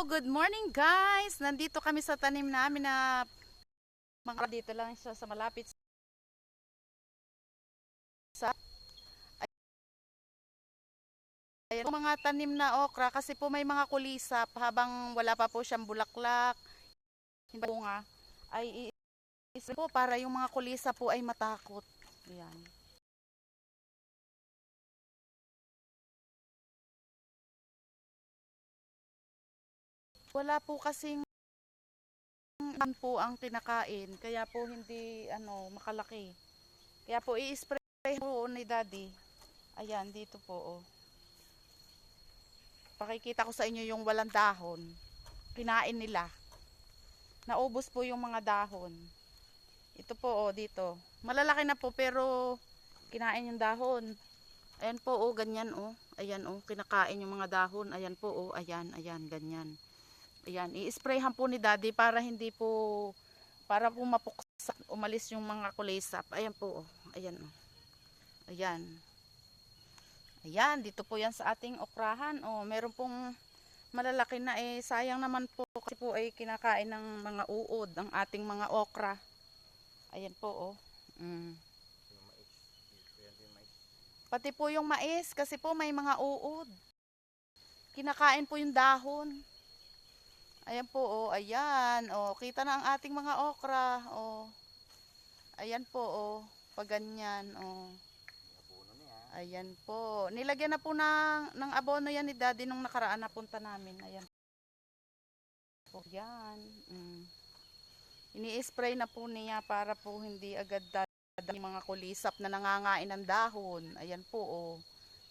good morning guys. Nandito kami sa tanim namin na mga dito lang siya sa malapit sa ayan, mga tanim na okra kasi po may mga kulisap habang wala pa po siyang bulaklak, hindi bunga ay iisip po para yung mga kulisap po ay matakot. Ayan. Wala po kasing po ang kinakain kaya po hindi makalaki. Kaya po i-spray po ni Daddy. Ayan dito po oh. Pakikita ko sa inyo yung walang dahon. Kinain nila. Naubos po yung mga dahon. Ito po oh dito. Malalaki na po pero kinain yung dahon. Ayan po oh ganyan oh. Ayan oh kinakain yung mga dahon. Ayan po oh ayan ganyan. Ayan i-sprayhan po ni Daddy para hindi po para po mapuksa umalis yung mga kulisap. Ayan po oh. Ayan oh. Ayan. Ayan, dito po yan sa ating okrahan. O, meron pong malalaki na sayang naman po kasi po ay kinakain ng mga uod ang ating mga okra. Ayan po, oh. Pati po yung mais kasi po may mga uod. Kinakain po yung dahon. Ayan po, oh. Ayan, oh. Kita na ang ating mga okra, oh. Ayan po, oh. Pag ganyan, oh. Ayan po. Nilagyan na po ng abono yan ni Daddy nung nakaraan na punta namin. Ayan po. Yan. Ini-spray na po niya para po hindi agad yung mga kulisap na nangangain ng dahon. Ayan po. Oh.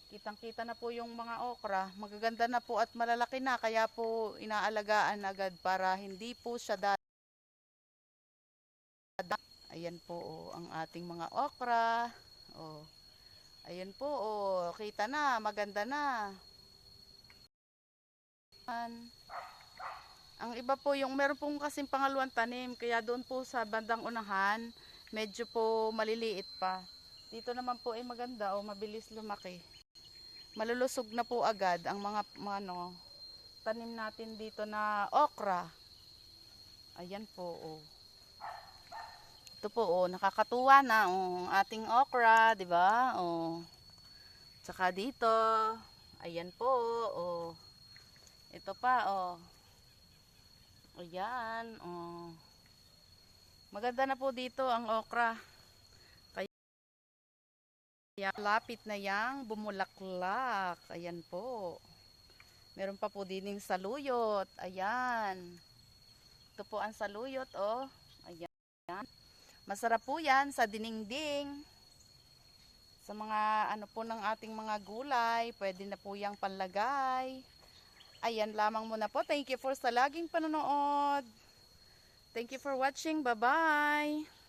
Kitang-kita na po yung mga okra. Magaganda na po at malalaki na. Kaya po inaalagaan agad para hindi po siya Ayan po. Oh, ang ating mga okra. Oh. Ayan po, oh, kita na, maganda na. Ang iba po, yung meron pong kasing pangalawang tanim, kaya doon po sa bandang unahan, medyo po maliliit pa. Dito naman po ay maganda, oh, mabilis lumaki. Malulusog na po agad ang mga tanim natin dito na okra. Ayan po, oh. Ito po, oh, nakakatuwa na, oh, ating okra, di ba? Oh. Tsaka dito, ayan po, oh. Ito pa, oh. Ayan, oh. Maganda na po dito ang okra. Kaya lapit na yang bumulaklak. Ayan po. Meron pa po dining saluyot. Ayan. Ito po ang saluyot, oh. Ayan. Masarap po yan sa dinengding. Sa mga po ng ating mga gulay, pwede na po yang panlagay. Ayan lamang muna po. Thank you for sa laging panonood. Thank you for watching. Bye-bye.